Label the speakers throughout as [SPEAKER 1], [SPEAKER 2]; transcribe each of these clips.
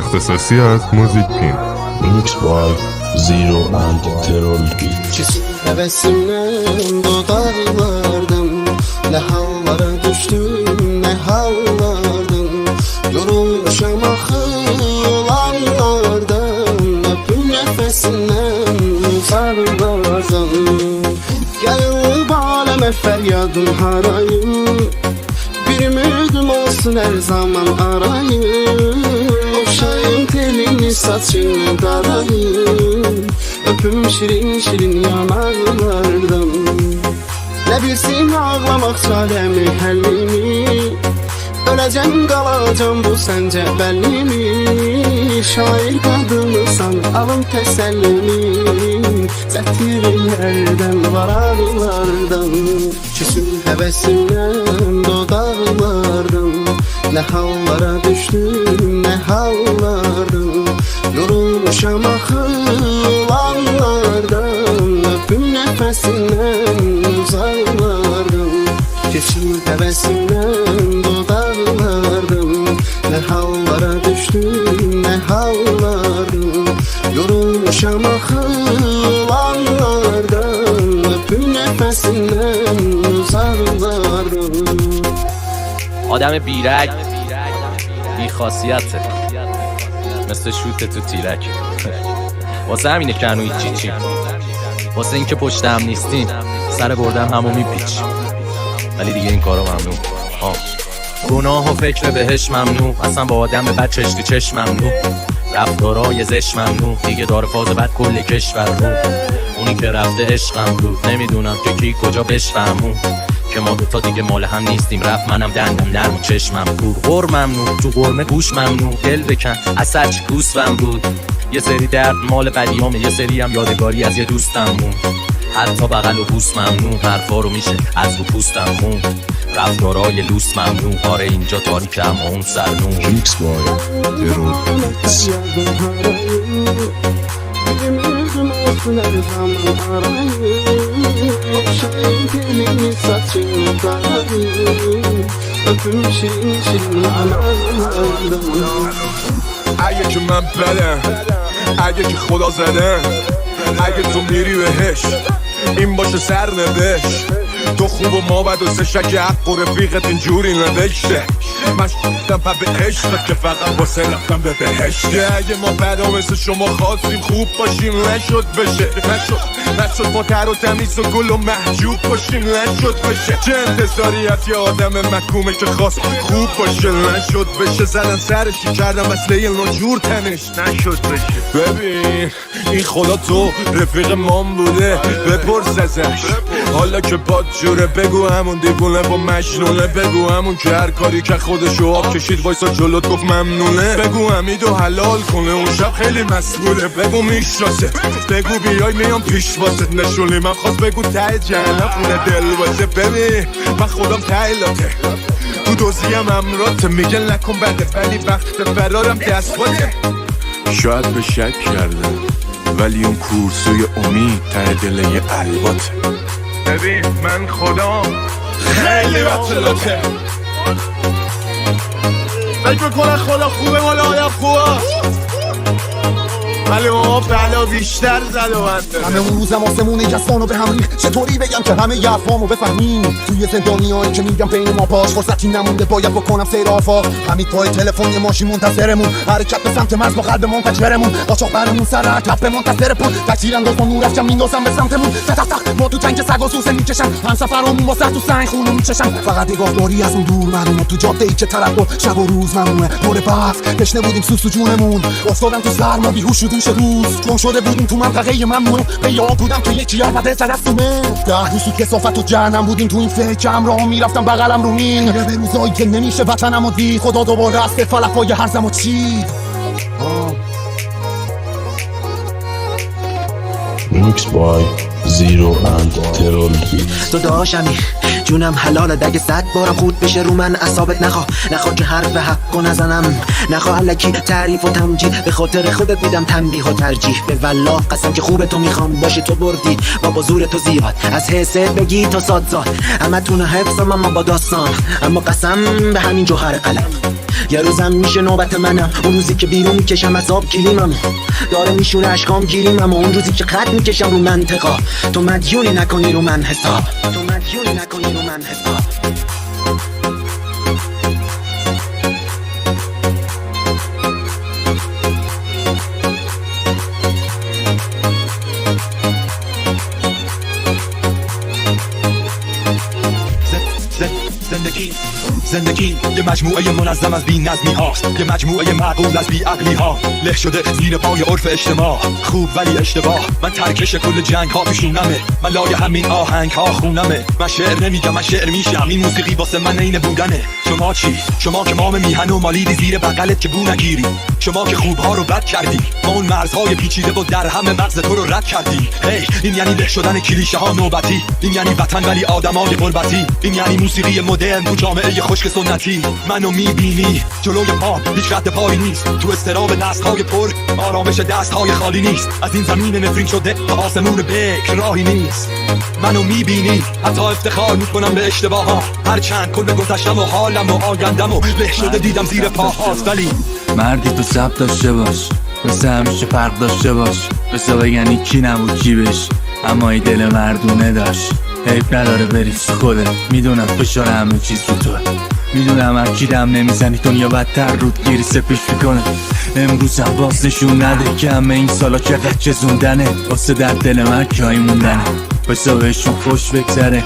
[SPEAKER 1] اختصاصی از موزیک پین.
[SPEAKER 2] Mixed by Zero and Terror Beat.
[SPEAKER 3] Kesin hevesimden dudaklardan ne hallara düştüm ne hallardan yorulmuşam akıllardan öpüm nefesinden sarılardan gelip aleme feryadım harayım bir ümidim olsun her zaman arayım okşayım telini saçını darayım öpüm şirin şirin yanaklardan ne bilsin ağlamak çaremi hellimi öleceğim kalacağım bu sence belli mi şair kadınısan alın tesellimi zetirirlerden vararlardan küsüm hevesimden dudaklardan ne hallara düştüm ne hallardan yorulmuşam akıllardan öpüm nefesinden uzaklardan küsüm hevesimden dudaklardan ne hallara düştüm ne hallardan yorulmuşam akıllardan öpüm nefesinden uzaklardan
[SPEAKER 4] آدم بیرگ بی خاصیته مثل شوت تو تیرک واسه همینه که هنوز چی واسه اینکه پشتم نیستیم سر بردم همو میپیچ ولی دیگه این کارو ممنوع گناه و فکر بهش ممنوع اصلا با آدم بد چشتی چشم ممنوع رفتارای زش ممنوع دیگه داره فاز بد کل کشور رو اونی که رفته عشقم بود نمیدونم که کی کجا بشفهمون که ما دوتا دیگه مال هم نیستیم رفت منم دندم نرم و چشمم کور غور ممنوع تو قرمه گوش ممنوع دل بکن اثر چی گوسفم بود یه سری درد مال بدیامه یه سری هم یادگاری از یه دوستم مون حتی بغل و بوس ممنوع حرفا رو میشه از رو پوستم خون رفتارای لوس ممنوع آره اینجا تاریک اما اون سرنون
[SPEAKER 2] Mixed by Terror Beat.
[SPEAKER 5] اگه که من بدم اگه که خدا زدم اگه تو میری بهش این باشه سرنوشت تو خوب و ما بد و سه شک حق و رفیقت اینجوری نوشته من شدم پا به عشقت که فقط واسه رفتم به بهشت اگه ما بدا مثل شما خواستیم خوب باشیم نشد بشه نشد با تر و تمیز و گل و محجوب باشیم نشد بشه چه انتظاری از یه آدم مکومه که خواست خوب باشه نشد بشه زدن سرشی کردم وصله ناجور تنش نشد بشه ببین این خدا تو رفیق مام بوده بپرس ازش حالا که پاد جوره بگو همون دیوونه با مجنونه بگو همون که هر کاری که خودشو آب کشید وایسا جلوت گفت ممنونه بگو حمیدو حلال کنه اون شب خیلی مسئوله بگو میشناسه بگو بیای میام پیش واسه نشونی من خواست بگو ته جهنم خونه دل واسه ببین من خودم تایلاته تو دوزیم امراته میگن نکن بده ولی وقت فرارم دست باته شاید به شک کردم ولی اون کورسوی امید ته دل یه الواته ببین من خدا خیلی بطلاته فکر میکنه خدا خوبه مال آدم خوبه ولی ما بلا بیشتر زد و بنده
[SPEAKER 6] همه اون روزم آسمون جسانو به هم ریخت چطوری بگم که همه یفامو بفهمیم توی زندانیایی که میگم بین ما پاش فرصتی نمونده باید بکنم سیر آفاق همین پای تلفن یه ماشین منتظرمون حرکت به سمت مرز با قلبمون تکبرمون قاچاق برمون سر عقب منتظر پول تکثیر انداز با نور افکن میندازم به سمتمون تق ما تو تنگ سگ و سوسه میکشن هم سفرامون با سر تو سنگ خونو میچشن فقط نگاهداری از اون دور معلومه تو جاده ای که ترقب شب و روز ممنوعه دور برف تشنه بودیم سوسو جونمون افتادم تو سرما بیهوش شدیم روز گم شده بودیم تو منطقه ممنوع به یاد بودم که یکی آمده ترسومه 10 روز تو کثافت و جهنم بودیم تو این فکرم راه میرفتم بغلم رو مین به روزایی که نمیشه وطنم و دید خدا دوباره از فلکای هرزم و چید
[SPEAKER 2] Mixed by Zero and Terror Beat.
[SPEAKER 7] تو داشمی جونم حلاله دگه 100 بارم خود بشه رو من اعصابت نخواه که حرف حقو نزنم نخواه الکی تعریف و تمجید به خاطر خودت میدم تنبیه و ترجیح به والله قسم که خوبه تو میخوام باشه تو بردی با زور تو زیاد از حسه بگی تا سادزاد اما تونه حفظم اما با داستان اما قسم به همین جوهر قلم یه روزم میشه نوبت منم، اون روزی که بیرون میکشم از آب گلیمم، داره میشونه اشکام گیریمم، اون روزی که خط میکشم رو منطقا، تو مدیونی نکنی رو من حساب، تو مدیونی نکنی رو من حساب.
[SPEAKER 8] زندگی یه مجموعه منظم از بی نظمی هاست، یه مجموعه معقول از بی عقلی ها، له شده زیر پای عرف اجتماع، خوب ولی اشتباه. من ترکش کل جنگ ها پیشونمه، من لای همین آهنگ ها خونمه. من شعر نمیگم، من شعر میشم، این موسیقی واسه من عین بودنه. شما چی؟ شما که مام میهن و مالیدی زیر بغلت که بو نگیری، شما که خوب ها رو بد کردی، ما اون مرزهای پیچیده و در همه مغز تو رو رد کردی. هی این یعنی له شدن کلیشه ها نوبتی، این یعنی وطن ولی آدمای غربتی، این یعنی موسیقی مدرن تو جامعه خشک سنتی. منو میبینی جلوی پام هیچ رد پایی نیست، تو استراب نسل‌های پر آرامش دست‌های خالی نیست، از این زمین نفرین شده تا آسمون بکر راهی نیست. منو میبینی حتی افتخار میکنم به اشتباه‌ها، هرچند کل گذشتم و حالم و آیندم و له شده دیدم زیر پاهاست. ولی
[SPEAKER 9] مردی تو سب داشته باش، مثل همیشه فرق داشته باش، بسا بگنی کی نبود کی بش، اما ای دل مردونه داشت. حیف نداره بریز خودت، میدونم فشار همه چیز رو تو، میدونم هر کی دم نمیزنی دنیا بدتر رود گیری سپیش میکنه. امروز هم باز نشون نده که همه این سالا چقدر چزوندنه، واسه در دل من جایی موندنه، بسا بهشون خوش بگذره،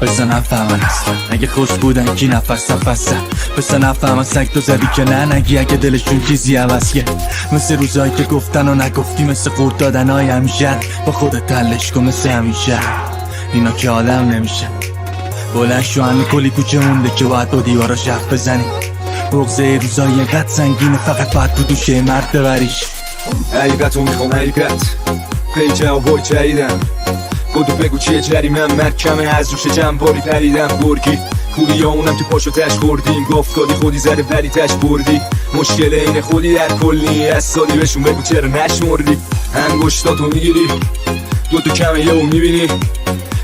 [SPEAKER 9] بسا نفهمن اصلا اگه خوش بودن کی نفس نفسن، بسا نفهمن سگ تو زدی که نه نگی اگه دلشون چیزی عوض کرد. مثل روزایی که گفتن و نگفتی، مثل قورت دادن های همیشه، با خودت تلش کن مثل همیشه. اینا که آدم نمیشه، بلند شو همه کلی کوچه مونده که باید با دیواراش حرف بزنی. بغضه روزایی قد سنگینه، فقط باید تو دوشه مرد ببریش.
[SPEAKER 8] حقیقتو میخوام حقیقت، پیچه و بای چریدم، بودو بگو چیه جریمم، مرکمه از روش جنباری پریدم. برگی خوبی یا اونم که پاشو تش خوردیم، گفت دادی خودی زده ولی تش بردی، مشکل اینه خودی در کلی، از سالی بهشون بگو چرا نشمردی. انگشتاتو میگیری دو کمه یهو میبینی،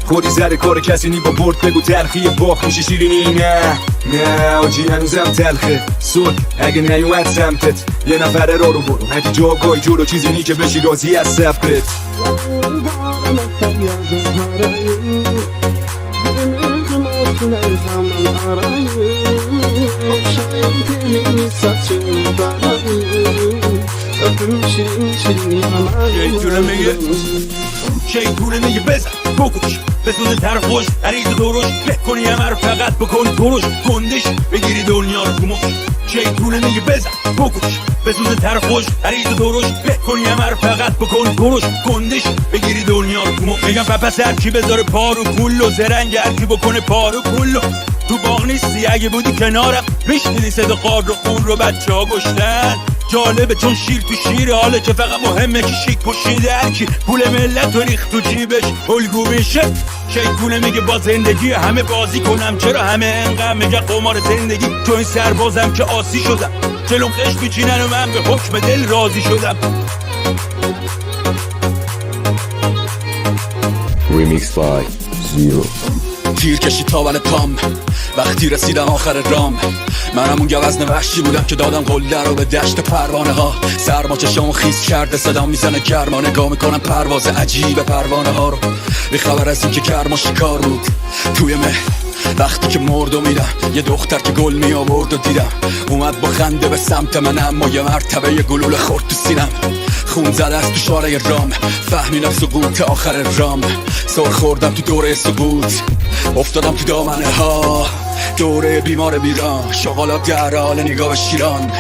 [SPEAKER 8] خودی زده کار کسی نی، با برد بگو تلخی باخت میشه شیرینی. نه آجی هنوزم تلخه سود اگه نیومد سمتت، یه نفره را رو برو اگه جاگاهی جلو چیزی نی که بشی راضی از سفرت.
[SPEAKER 10] شیطونه میگه بزن بکش، بسوز طرف خوش عریض دروش، بکنی همه رو فقط بکن دروش، گندش بگیری دنیا رو کموش. شیطونه میگه بزن بکش، بسوز طرف خوش عریض دروش، بکنی همه رو فقط بکن دروش، گندش بگیری دنیا رو کموش. میگم پس هر کی بذاره پارو کلو، زرنگ هر کی بکنه پارو کلو، تو باغ نیستی اگه بودی کنارم، میشنیدی صدا قار رو خون رو بچه ها گشتن. جالبه چون شیر تو شیر حاله، چه فقط مهمه که شیک پوشیده هر کی پول ملت و ریخت تو جیبش الگو میشه. شیطونه میگه با زندگی همه بازی کنم، چرا همه انقدر میگه قمار زندگی، تو این سربازم که آسی شدم، جلوم خش میچینن و من به حکم دل راضی شدم.
[SPEAKER 2] Remix by Zero.
[SPEAKER 10] تیر کشی تاول پام وقتی رسیدم آخر رام، منم اون گوزن وحشی بودم که دادم قله رو به دشت پروانه ها. سرما چشامو خیس کرده صدام میزنه گرما، نگاه میکنم پرواز عجیب پروانه ها رو، بی خبر از این که گرما شکار بود توی مه. وقتی که مرد و میرم یه دختر که گل می آورد و دیدم، اومد با خنده به سمت من، اما یه مرتبه یه گلوله خورد تو سینم. خون زده است تو شارع رام، فهمیدم سقوط آخر رام، سر خوردم تو دوره سقوط، افتادم تو دامنه ها، دوره بیمار بیران، شغالات در حال نگاه به شیران.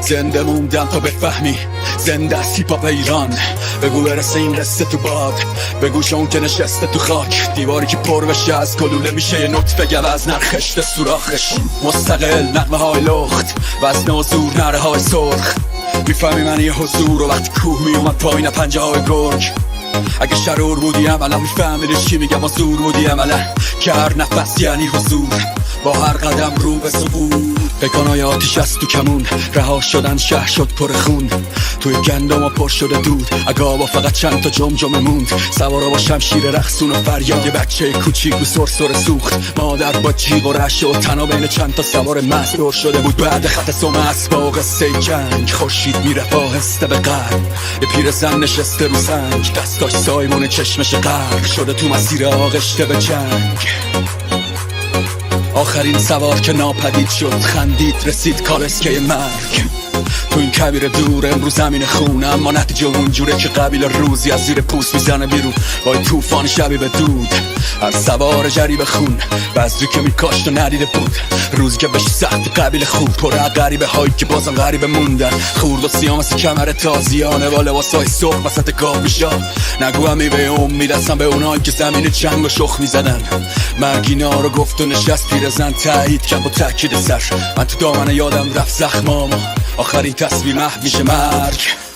[SPEAKER 10] زنده موندم تا بفهمی زنده است هیپ هاپ ایران، بگو برسه این قصه تو باد، بگو شون که نشسته تو خاک، دیواری که پر بشه از گلوله میشه یه نطفه گوز نرخشته سوراخش. مستقل نغمه های لخت وزن و زور نره های سرخ، میفهمی من یه حضور و وقتی کوه میومد پایین پنجه های گرگ، اگه شرور بودی عملا میفهمیدی چی میگم، و زور بودی عملا که هر نفس یعنی حضور، با هر قدم رو به صعود. بکنای آتیش از تو کمون، رها شدن شهر شد پر خون، توی گندم و پر شده دود، اگه فقط چند تا جمجمه موند. سوارا با شمشیر رقصون و فریاد یه بچه کوچیک و سرسر سوخت، مادر با جیغ و رعشه و تنها بین چند تا سوار مست دور شده بود. بعد خط سم اسبا قصه جنگ، خورشید میرفت آهسته به غرب، یه پیرزن نشسته رو سنگ، دستاش سایمون چشمش غرق شده تو مسیر آغشته به جنگ. آخرین سوار که ناپدید شد، خندید رسید کالسکه مرگ. تو این کبیر دور امروز زمین خونه، اما نتیجه اونجوره که قبیل روزی از زیر پوست میزنه بیرون با این توفان شبیه به دود. هر سوار جریب خون، بذری که میکاشت و ندیده بود، روزی که بهش سخت قبیل خوب، پر غریبه هایی که بازم غریبه موندن. خورد و سیام از کمر تازیانه با لباسای صبح وسط کافیشا، نگو همی به امید هستم به اونایی که زمین جنگ و شخ میزدن. مرگینا رو گفت و نشست پیرزن تایید کرد با تاکید سر، من تو دامنه یادم رفت زخمام، آخرین تصویر محو میشه مرگ.